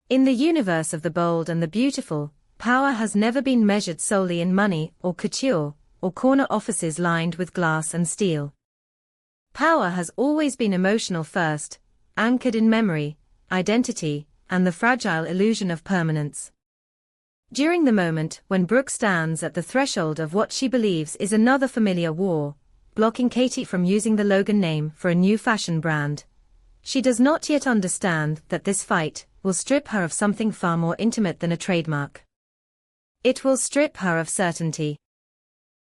In the universe of the bold and the beautiful, power has never been measured solely in money or couture, or corner offices lined with glass and steel. Power has always been emotional first, anchored in memory, identity, and the fragile illusion of permanence. During the moment when Brooke stands at the threshold of what she believes is another familiar war, blocking Katie from using the Logan name for a new fashion brand, she does not yet understand that this fight will strip her of something far more intimate than a trademark. It will strip her of certainty.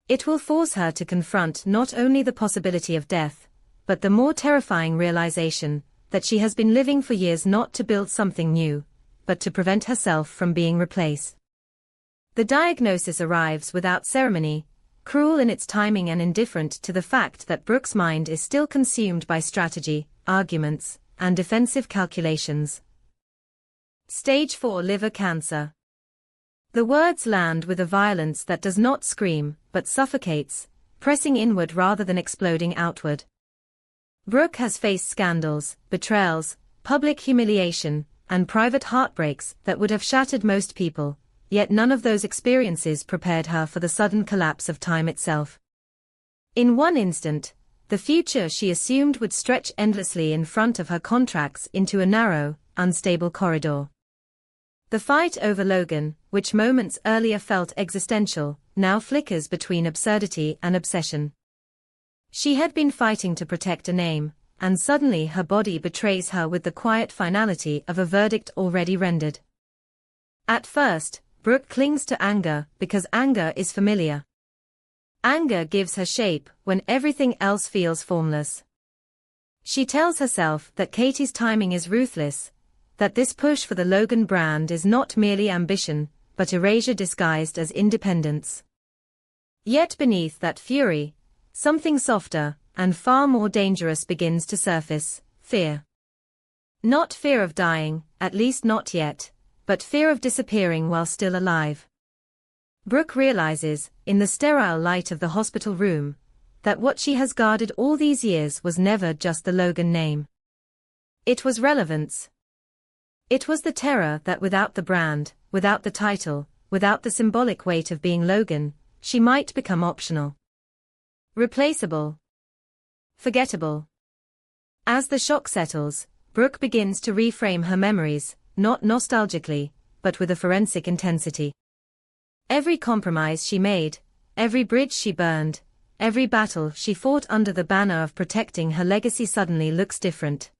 It will force her to confront not only the possibility of death, but the more terrifying realization that she has been living for years not to build something new, but to prevent herself from being replaced. The diagnosis arrives without ceremony, cruel in its timing and indifferent to the fact that Brooke's mind is still consumed by strategy, arguments, and defensive calculations. Stage 4 liver cancer. The words land with a violence that does not scream, but suffocates, pressing inward rather than exploding outward. Brooke has faced scandals, betrayals, public humiliation, and private heartbreaks that would have shattered most people, yet none of those experiences prepared her for the sudden collapse of time itself. In one instant, the future she assumed would stretch endlessly in front of her contracts into a narrow, unstable corridor. The fight over Logan, which moments earlier felt existential, now flickers between absurdity and obsession. She had been fighting to protect a name, and suddenly her body betrays her with the quiet finality of a verdict already rendered. At first, Brooke clings to anger because anger is familiar. Anger gives her shape when everything else feels formless. She tells herself that Katie's timing is ruthless, that this push for the Logan brand is not merely ambition, but erasure disguised as independence. Yet beneath that fury, something softer and far more dangerous begins to surface: fear. Not fear of dying, at least not yet, but fear of disappearing while still alive. Brooke realizes, in the sterile light of the hospital room, that what she has guarded all these years was never just the Logan name. It was relevance. It was the terror that without the brand, without the title, without the symbolic weight of being Logan, she might become optional. Replaceable. Forgettable. As the shock settles, Brooke begins to reframe her memories, not nostalgically, but with a forensic intensity. Every compromise she made, every bridge she burned, every battle she fought under the banner of protecting her legacy suddenly looks different.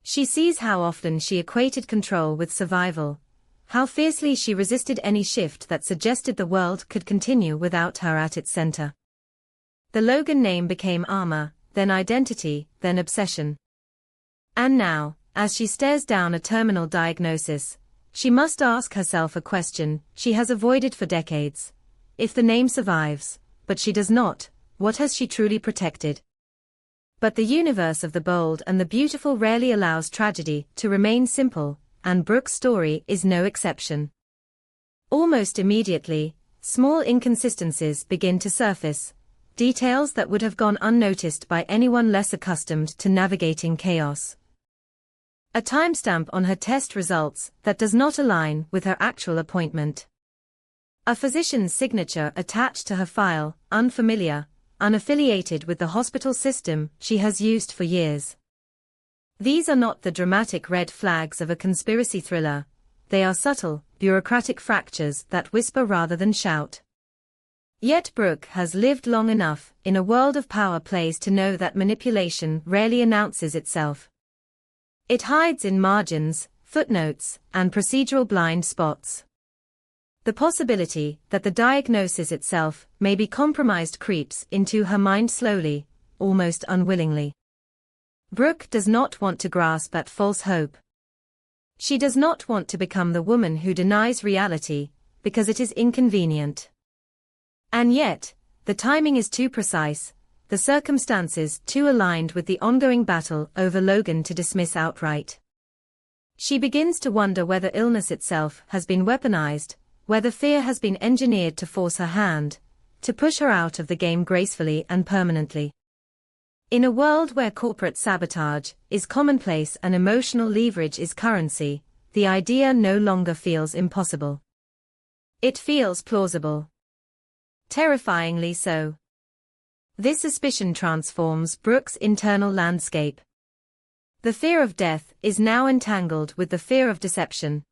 She sees how often she equated control with survival, how fiercely she resisted any shift that suggested the world could continue without her at its center. The Logan name became armor, then identity, then obsession. And now, as she stares down a terminal diagnosis, she must ask herself a question she has avoided for decades. If the name survives, but she does not, what has she truly protected? But the universe of the bold and the beautiful rarely allows tragedy to remain simple, and Brooke's story is no exception. Almost immediately, small inconsistencies begin to surface, details that would have gone unnoticed by anyone less accustomed to navigating chaos. A timestamp on her test results that does not align with her actual appointment. A physician's signature attached to her file, unfamiliar, unaffiliated with the hospital system she has used for years. These are not the dramatic red flags of a conspiracy thriller, they are subtle, bureaucratic fractures that whisper rather than shout. Yet Brooke has lived long enough in a world of power plays to know that manipulation rarely announces itself. It hides in margins, footnotes, and procedural blind spots. The possibility that the diagnosis itself may be compromised creeps into her mind slowly, almost unwillingly. Brooke does not want to grasp at false hope. She does not want to become the woman who denies reality, because it is inconvenient. And yet, the timing is too precise, the circumstances too aligned with the ongoing battle over Logan to dismiss outright. She begins to wonder whether illness itself has been weaponized, whether fear has been engineered to force her hand, to push her out of the game gracefully and permanently. In a world where corporate sabotage is commonplace and emotional leverage is currency, the idea no longer feels impossible. It feels plausible. Terrifyingly so. This suspicion transforms Brooke's internal landscape. The fear of death is now entangled with the fear of deception.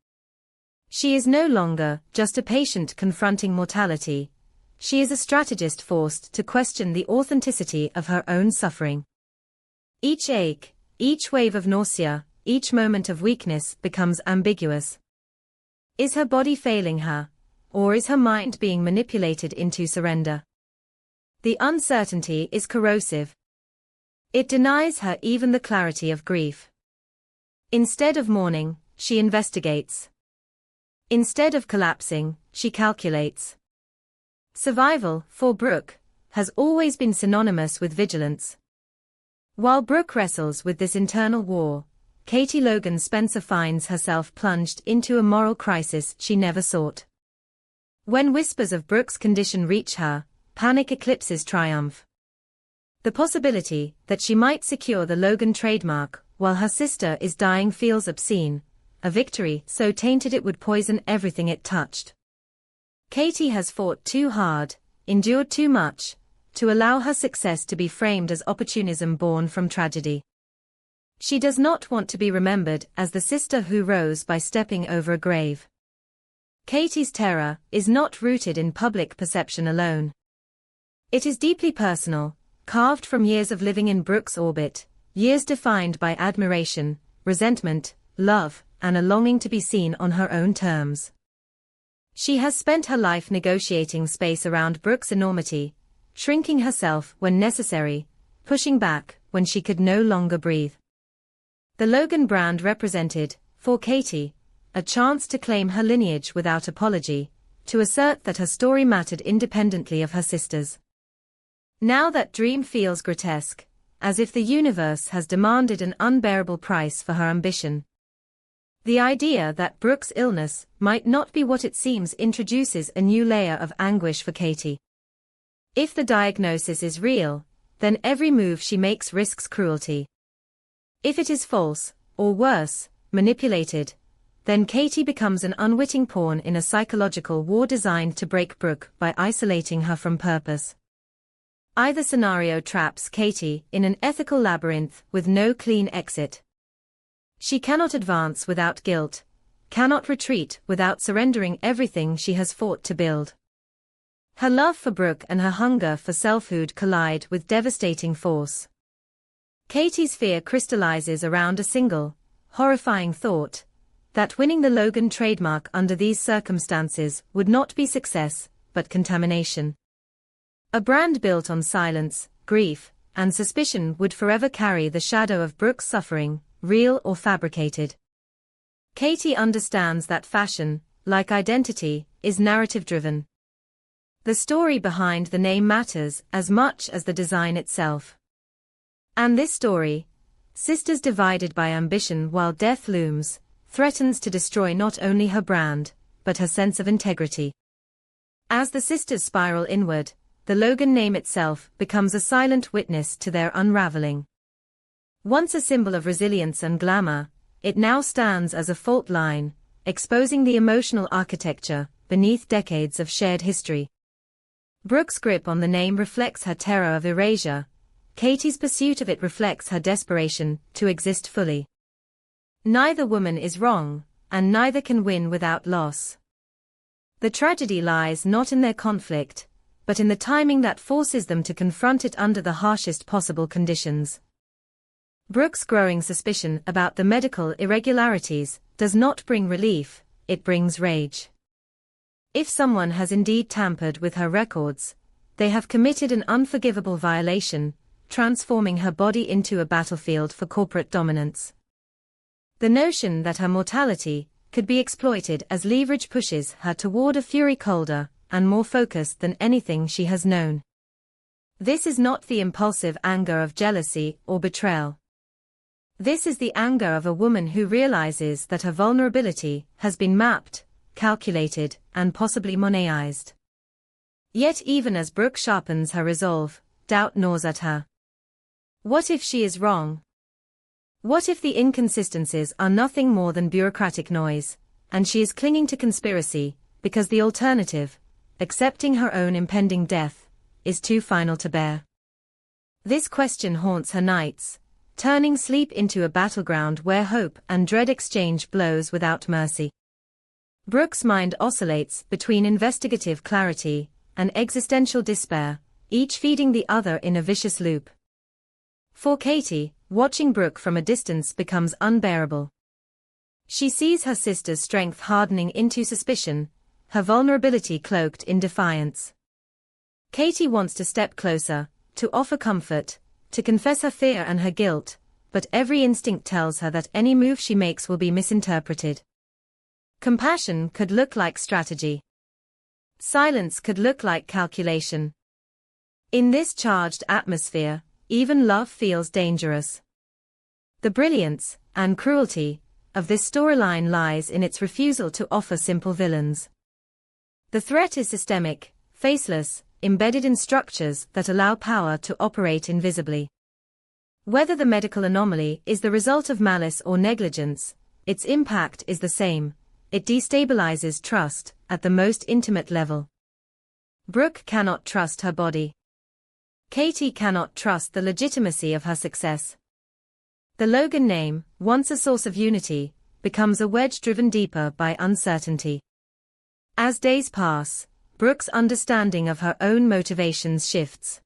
She is no longer just a patient confronting mortality. She is a strategist forced to question the authenticity of her own suffering. Each ache, each wave of nausea, each moment of weakness becomes ambiguous. Is her body failing her, or is her mind being manipulated into surrender? The uncertainty is corrosive. It denies her even the clarity of grief. Instead of mourning, she investigates. Instead of collapsing, she calculates. Survival, for Brooke, has always been synonymous with vigilance. While Brooke wrestles with this internal war, Katie Logan Spencer finds herself plunged into a moral crisis she never sought. When whispers of Brooke's condition reach her, panic eclipses triumph. The possibility that she might secure the Logan trademark while her sister is dying feels obscene, a victory so tainted it would poison everything it touched. Katie has fought too hard, endured too much, to allow her success to be framed as opportunism born from tragedy. She does not want to be remembered as the sister who rose by stepping over a grave. Katie's terror is not rooted in public perception alone. It is deeply personal, carved from years of living in Brooke's orbit, years defined by admiration, resentment, love, and a longing to be seen on her own terms. She has spent her life negotiating space around Brooke's enormity, shrinking herself when necessary, pushing back when she could no longer breathe. The Logan brand represented, for Katie, a chance to claim her lineage without apology, to assert that her story mattered independently of her sister's. Now that dream feels grotesque, as if the universe has demanded an unbearable price for her ambition. The idea that Brooke's illness might not be what it seems introduces a new layer of anguish for Katie. If the diagnosis is real, then every move she makes risks cruelty. If it is false, or worse, manipulated, then Katie becomes an unwitting pawn in a psychological war designed to break Brooke by isolating her from purpose. Either scenario traps Katie in an ethical labyrinth with no clean exit. She cannot advance without guilt, cannot retreat without surrendering everything she has fought to build. Her love for Brooke and her hunger for selfhood collide with devastating force. Katie's fear crystallizes around a single, horrifying thought, that winning the Logan trademark under these circumstances would not be success, but contamination. A brand built on silence, grief, and suspicion would forever carry the shadow of Brooke's suffering, real or fabricated. Katie understands that fashion, like identity, is narrative-driven. The story behind the name matters as much as the design itself. And this story, sisters divided by ambition while death looms, threatens to destroy not only her brand, but her sense of integrity. As the sisters spiral inward, the Logan name itself becomes a silent witness to their unraveling. Once a symbol of resilience and glamour, it now stands as a fault line, exposing the emotional architecture beneath decades of shared history. Brooke's grip on the name reflects her terror of erasure. Katie's pursuit of it reflects her desperation to exist fully. Neither woman is wrong, and neither can win without loss. The tragedy lies not in their conflict, but in the timing that forces them to confront it under the harshest possible conditions. Brooke's growing suspicion about the medical irregularities does not bring relief, it brings rage. If someone has indeed tampered with her records, they have committed an unforgivable violation, transforming her body into a battlefield for corporate dominance. The notion that her mortality could be exploited as leverage pushes her toward a fury colder and more focused than anything she has known. This is not the impulsive anger of jealousy or betrayal. This is the anger of a woman who realizes that her vulnerability has been mapped, calculated, and possibly monetized. Yet even as Brooke sharpens her resolve, doubt gnaws at her. What if she is wrong? What if the inconsistencies are nothing more than bureaucratic noise, and she is clinging to conspiracy, because the alternative, accepting her own impending death, is too final to bear? This question haunts her nights, turning sleep into a battleground where hope and dread exchange blows without mercy. Brooke's mind oscillates between investigative clarity and existential despair, each feeding the other in a vicious loop. For Katie, watching Brooke from a distance becomes unbearable. She sees her sister's strength hardening into suspicion, her vulnerability cloaked in defiance. Katie wants to step closer, to offer comfort, to confess her fear and her guilt, but every instinct tells her that any move she makes will be misinterpreted. Compassion could look like strategy. Silence could look like calculation. In this charged atmosphere, even love feels dangerous. The brilliance, and cruelty, of this storyline lies in its refusal to offer simple villains. The threat is systemic, faceless, embedded in structures that allow power to operate invisibly. Whether the medical anomaly is the result of malice or negligence, its impact is the same. It destabilizes trust at the most intimate level. Brooke cannot trust her body. Katie cannot trust the legitimacy of her success. The Logan name, once a source of unity, becomes a wedge driven deeper by uncertainty. As days pass, Brooke's understanding of her own motivations shifts.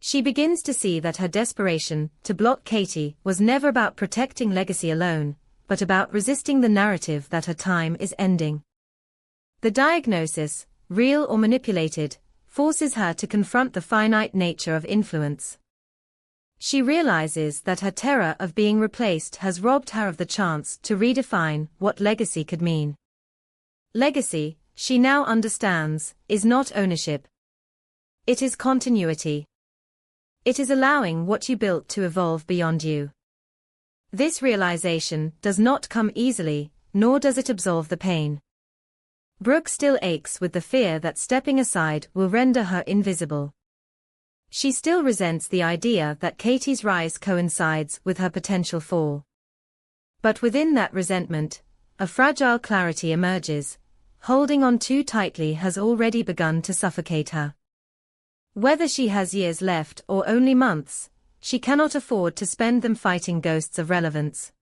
She begins to see that her desperation to block Katie was never about protecting legacy alone, but about resisting the narrative that her time is ending. The diagnosis, real or manipulated, forces her to confront the finite nature of influence. She realizes that her terror of being replaced has robbed her of the chance to redefine what legacy could mean. Legacy, she now understands, is not ownership. It is continuity. It is allowing what you built to evolve beyond you. This realization does not come easily, nor does it absolve the pain. Brooke still aches with the fear that stepping aside will render her invisible. She still resents the idea that Katie's rise coincides with her potential fall. But within that resentment, a fragile clarity emerges. Holding on too tightly has already begun to suffocate her. Whether she has years left or only months, she cannot afford to spend them fighting ghosts of relevance.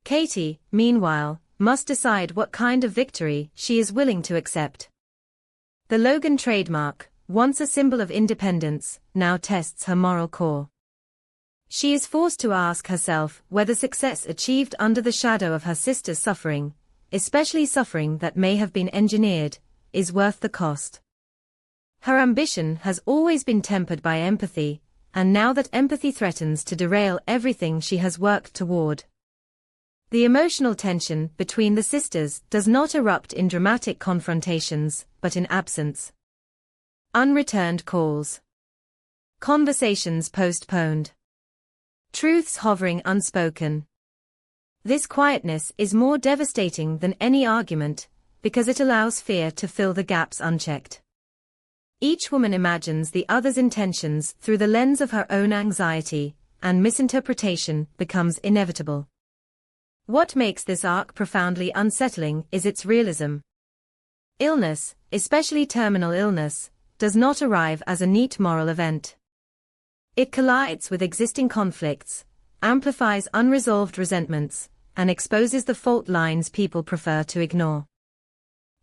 Katie, meanwhile, must decide what kind of victory she is willing to accept. The Logan trademark, once a symbol of independence, now tests her moral core. She is forced to ask herself whether success achieved under the shadow of her sister's suffering, especially suffering that may have been engineered, is worth the cost. Her ambition has always been tempered by empathy, and now that empathy threatens to derail everything she has worked toward. The emotional tension between the sisters does not erupt in dramatic confrontations, but in absence. Unreturned calls. Conversations postponed. Truths hovering unspoken. This quietness is more devastating than any argument, because it allows fear to fill the gaps unchecked. Each woman imagines the other's intentions through the lens of her own anxiety, and misinterpretation becomes inevitable. What makes this arc profoundly unsettling is its realism. Illness, especially terminal illness, does not arrive as a neat moral event. It collides with existing conflicts, amplifies unresolved resentments, and exposes the fault lines people prefer to ignore.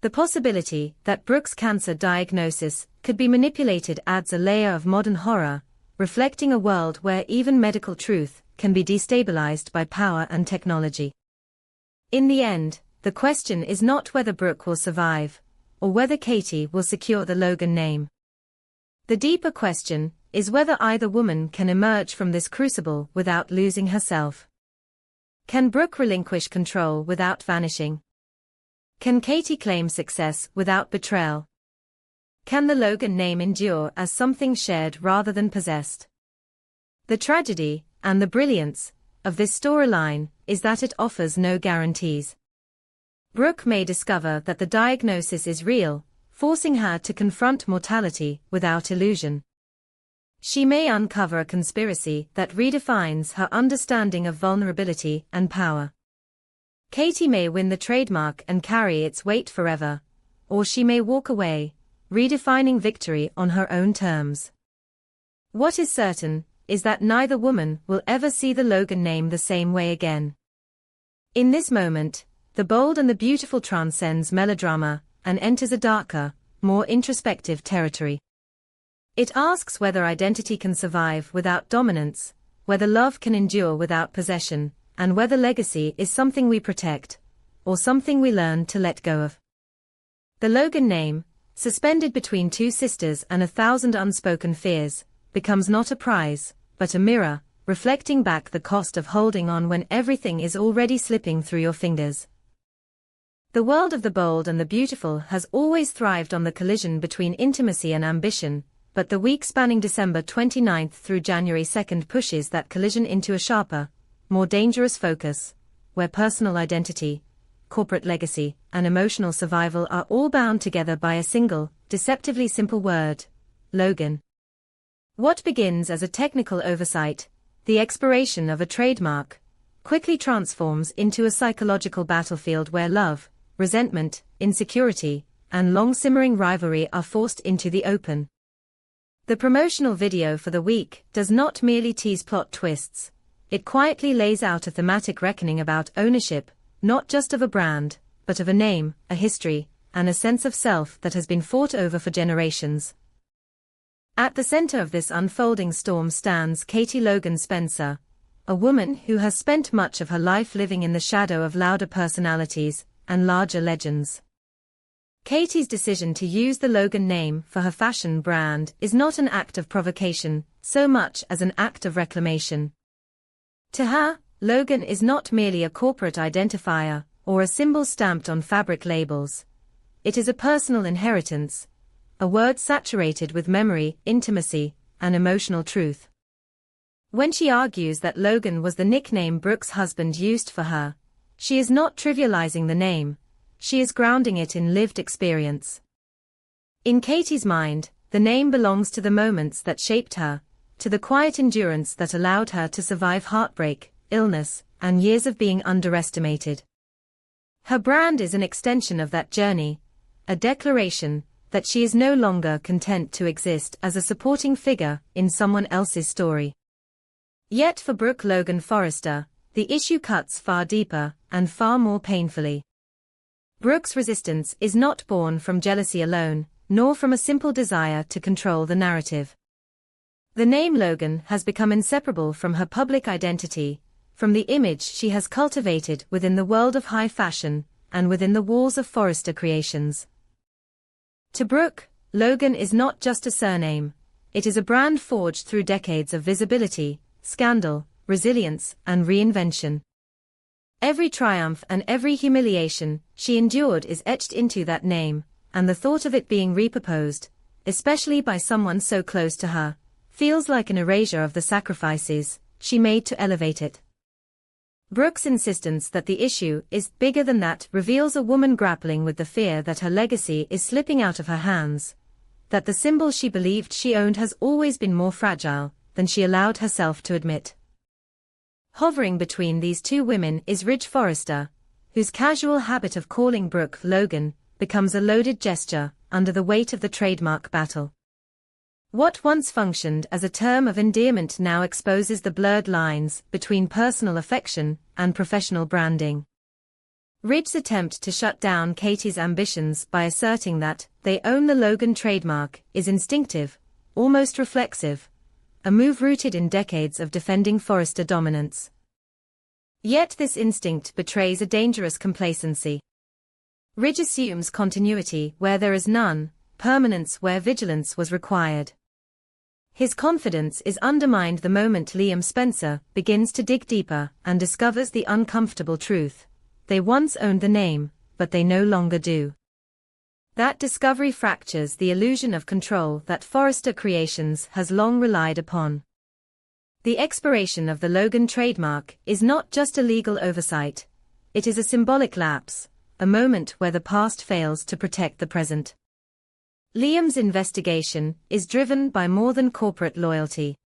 The possibility that Brooke's cancer diagnosis could be manipulated adds a layer of modern horror, reflecting a world where even medical truth can be destabilized by power and technology. In the end, the question is not whether Brooke will survive, or whether Katie will secure the Logan name. The deeper question is whether either woman can emerge from this crucible without losing herself. Can Brooke relinquish control without vanishing? Can Katie claim success without betrayal? Can the Logan name endure as something shared rather than possessed? The tragedy, and the brilliance, of this storyline is that it offers no guarantees. Brooke may discover that the diagnosis is real, forcing her to confront mortality without illusion. she may uncover a conspiracy that redefines her understanding of vulnerability and power. Katie may win the trademark and carry its weight forever, or she may walk away, redefining victory on her own terms. What is certain is that neither woman will ever see the Logan name the same way again. In this moment, the bold and the beautiful transcends melodrama and enters a darker, more introspective territory. It asks whether identity can survive without dominance, whether love can endure without possession, and whether legacy is something we protect, or something we learn to let go of. The Logan name, suspended between two sisters and 1,000 unspoken fears, becomes not a prize, but a mirror, reflecting back the cost of holding on when everything is already slipping through your fingers. The world of the bold and the beautiful has always thrived on the collision between intimacy and ambition, but the week spanning December 29 through January 2 pushes that collision into a sharper, more dangerous focus, where personal identity, corporate legacy, and emotional survival are all bound together by a single, deceptively simple word: Logan. What begins as a technical oversight, the expiration of a trademark, quickly transforms into a psychological battlefield where love, resentment, insecurity, and long-simmering rivalry are forced into the open. The promotional video for the week does not merely tease plot twists, it quietly lays out a thematic reckoning about ownership, not just of a brand, but of a name, a history, and a sense of self that has been fought over for generations. At the center of this unfolding storm stands Katie Logan Spencer, a woman who has spent much of her life living in the shadow of louder personalities and larger legends. Katie's decision to use the Logan name for her fashion brand is not an act of provocation, so much as an act of reclamation. To her, Logan is not merely a corporate identifier or a symbol stamped on fabric labels. It is a personal inheritance, a word saturated with memory, intimacy, and emotional truth. When she argues that Logan was the nickname Brooks' husband used for her, she is not trivializing the name, she is grounding it in lived experience. In Katie's mind, the name belongs to the moments that shaped her, to the quiet endurance that allowed her to survive heartbreak, illness, and years of being underestimated. Her brand is an extension of that journey, a declaration that she is no longer content to exist as a supporting figure in someone else's story. Yet for Brooke Logan Forrester, the issue cuts far deeper and far more painfully. Brooke's resistance is not born from jealousy alone, nor from a simple desire to control the narrative. The name Logan has become inseparable from her public identity, from the image she has cultivated within the world of high fashion and within the walls of Forrester Creations. To Brooke, Logan is not just a surname, it is a brand forged through decades of visibility, scandal, resilience, and reinvention. Every triumph and every humiliation she endured is etched into that name, and the thought of it being repurposed, especially by someone so close to her, feels like an erasure of the sacrifices she made to elevate it. Brooke's insistence that the issue is bigger than that reveals a woman grappling with the fear that her legacy is slipping out of her hands, that the symbol she believed she owned has always been more fragile than she allowed herself to admit. Hovering between these two women is Ridge Forrester, whose casual habit of calling Brooke Logan becomes a loaded gesture under the weight of the trademark battle. What once functioned as a term of endearment now exposes the blurred lines between personal affection and professional branding. Ridge's attempt to shut down Katie's ambitions by asserting that they own the Logan trademark is instinctive, almost reflexive, a move rooted in decades of defending Forrester dominance. Yet this instinct betrays a dangerous complacency. Ridge assumes continuity where there is none, permanence where vigilance was required. His confidence is undermined the moment Liam Spencer begins to dig deeper and discovers the uncomfortable truth. They once owned the name, but they no longer do. That discovery fractures the illusion of control that Forrester Creations has long relied upon. The expiration of the Logan trademark is not just a legal oversight, it is a symbolic lapse, a moment where the past fails to protect the present. Liam's investigation is driven by more than corporate loyalty.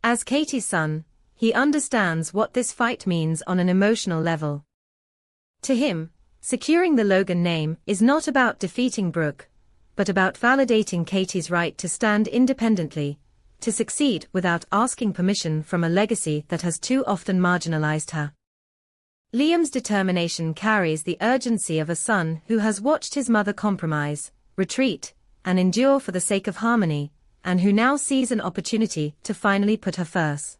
As Katie's son, he understands what this fight means on an emotional level. To him, securing the Logan name is not about defeating Brooke, but about validating Katie's right to stand independently, to succeed without asking permission from a legacy that has too often marginalized her. Liam's determination carries the urgency of a son who has watched his mother compromise, retreat, and endure for the sake of harmony, and who now sees an opportunity to finally put her first.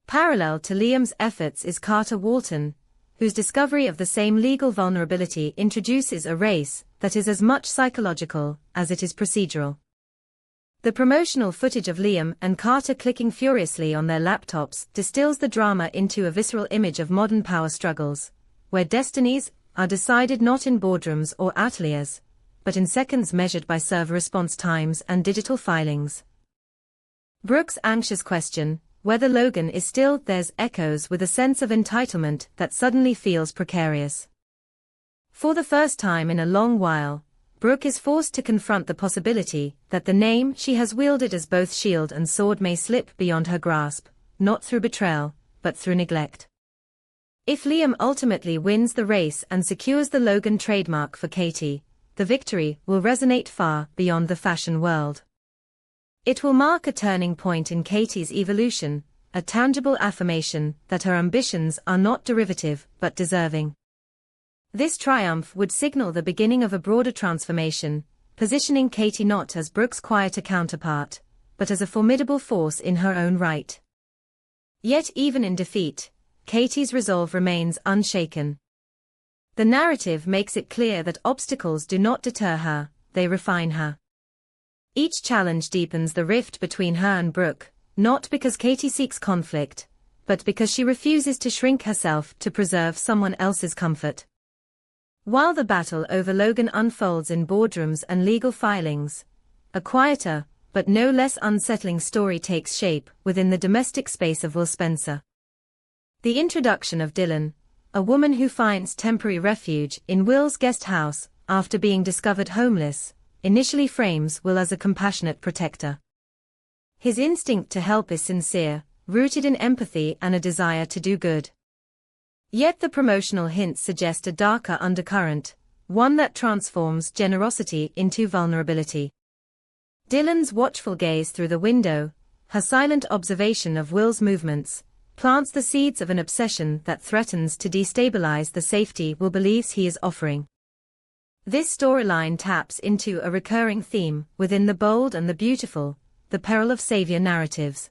Parallel to Liam's efforts is Carter Walton, whose discovery of the same legal vulnerability introduces a race that is as much psychological as it is procedural. The promotional footage of Liam and Carter clicking furiously on their laptops distills the drama into a visceral image of modern power struggles, where destinies are decided not in boardrooms or ateliers, but in seconds measured by server response times and digital filings. Brooke's anxious question, whether Logan is still theirs, echoes with a sense of entitlement that suddenly feels precarious. For the first time in a long while, Brooke is forced to confront the possibility that the name she has wielded as both shield and sword may slip beyond her grasp, not through betrayal, but through neglect. If Liam ultimately wins the race and secures the Logan trademark for Katie, the victory will resonate far beyond the fashion world. It will mark a turning point in Katie's evolution, a tangible affirmation that her ambitions are not derivative but deserving. This triumph would signal the beginning of a broader transformation, positioning Katie not as Brooke's quieter counterpart, but as a formidable force in her own right. Yet even in defeat, Katie's resolve remains unshaken. The narrative makes it clear that obstacles do not deter her, they refine her. Each challenge deepens the rift between her and Brooke, not because Katie seeks conflict, but because she refuses to shrink herself to preserve someone else's comfort. While the battle over Logan unfolds in boardrooms and legal filings, a quieter, but no less unsettling story takes shape within the domestic space of Will Spencer. The introduction of Dylan, a woman who finds temporary refuge in Will's guest house after being discovered homeless, initially frames Will as a compassionate protector. His instinct to help is sincere, rooted in empathy and a desire to do good. Yet the promotional hints suggest a darker undercurrent, one that transforms generosity into vulnerability. Dylan's watchful gaze through the window, her silent observation of Will's movements, plants the seeds of an obsession that threatens to destabilize the safety Will believes he is offering. This storyline taps into a recurring theme within the bold and the beautiful, the peril of savior narratives.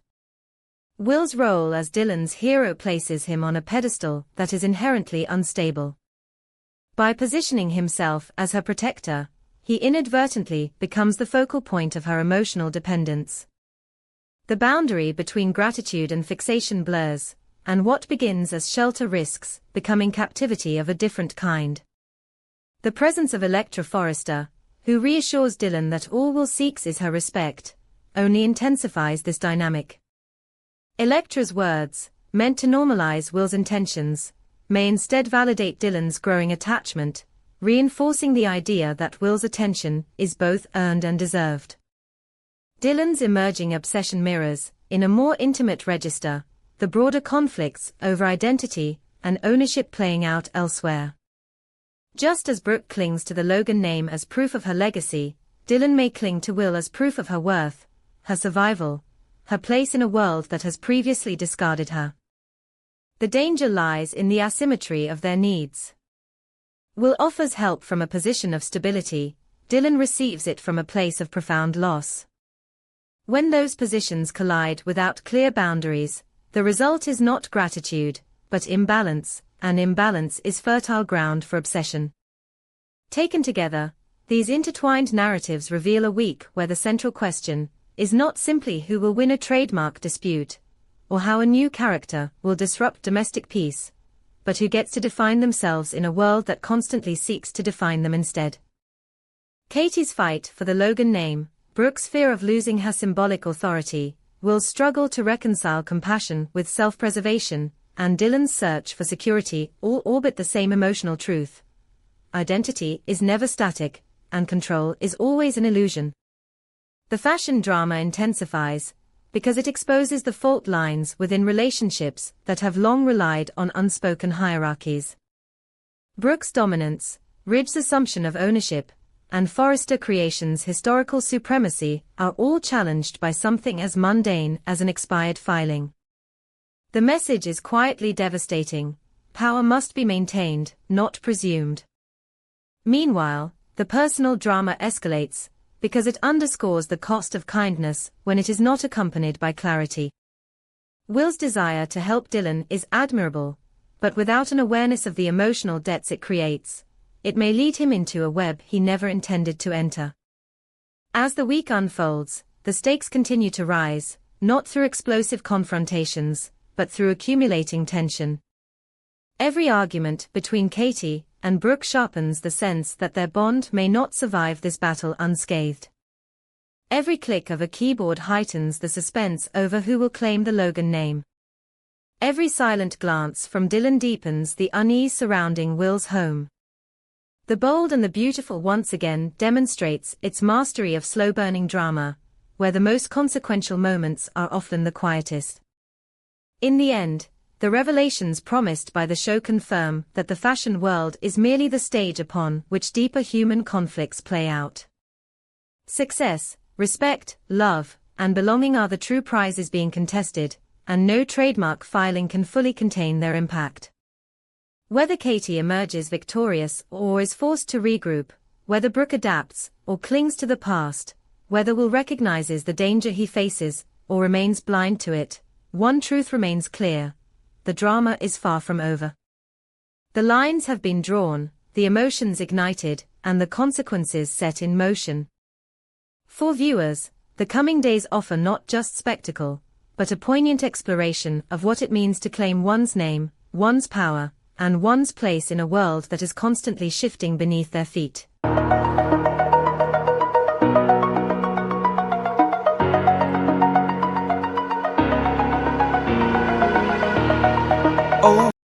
Will's role as Dylan's hero places him on a pedestal that is inherently unstable. By positioning himself as her protector, he inadvertently becomes the focal point of her emotional dependence. The boundary between gratitude and fixation blurs, and what begins as shelter risks becoming captivity of a different kind. The presence of Electra Forrester, who reassures Dylan that all Will seeks is her respect, only intensifies this dynamic. Electra's words, meant to normalize Will's intentions, may instead validate Dylan's growing attachment, reinforcing the idea that Will's attention is both earned and deserved. Dylan's emerging obsession mirrors, in a more intimate register, the broader conflicts over identity and ownership playing out elsewhere. Just as Brooke clings to the Logan name as proof of her legacy, Dylan may cling to Will as proof of her worth, her survival, her place in a world that has previously discarded her. The danger lies in the asymmetry of their needs. Will offers help from a position of stability, Dylan receives it from a place of profound loss. When those positions collide without clear boundaries, the result is not gratitude, but imbalance, and imbalance is fertile ground for obsession. Taken together, these intertwined narratives reveal a week where the central question is not simply who will win a trademark dispute, or how a new character will disrupt domestic peace, but who gets to define themselves in a world that constantly seeks to define them instead. Katie's fight for the Logan name, Brooke's fear of losing her symbolic authority, Will's struggle to reconcile compassion with self-preservation, and Dylan's search for security all orbit the same emotional truth. Identity is never static, and control is always an illusion. The fashion drama intensifies because it exposes the fault lines within relationships that have long relied on unspoken hierarchies. Brooke's dominance, Ridge's assumption of ownership, and Forrester Creations' historical supremacy are all challenged by something as mundane as an expired filing. The message is quietly devastating: power must be maintained, not presumed. Meanwhile, the personal drama escalates because it underscores the cost of kindness when it is not accompanied by clarity. Will's desire to help Dylan is admirable, but without an awareness of the emotional debts it creates, it may lead him into a web he never intended to enter. As the week unfolds, the stakes continue to rise, not through explosive confrontations, but through accumulating tension. Every argument between Katie and Brooke sharpens the sense that their bond may not survive this battle unscathed. Every click of a keyboard heightens the suspense over who will claim the Logan name. Every silent glance from Dylan deepens the unease surrounding Will's home. The Bold and the Beautiful once again demonstrates its mastery of slow-burning drama, where the most consequential moments are often the quietest. In the end, the revelations promised by the show confirm that the fashion world is merely the stage upon which deeper human conflicts play out. Success, respect, love, and belonging are the true prizes being contested, and no trademark filing can fully contain their impact. Whether Katie emerges victorious or is forced to regroup, whether Brooke adapts or clings to the past, whether Will recognizes the danger he faces or remains blind to it, one truth remains clear: the drama is far from over. The lines have been drawn, the emotions ignited, and the consequences set in motion. For viewers, the coming days offer not just spectacle, but a poignant exploration of what it means to claim one's name, one's power, and one's place in a world that is constantly shifting beneath their feet.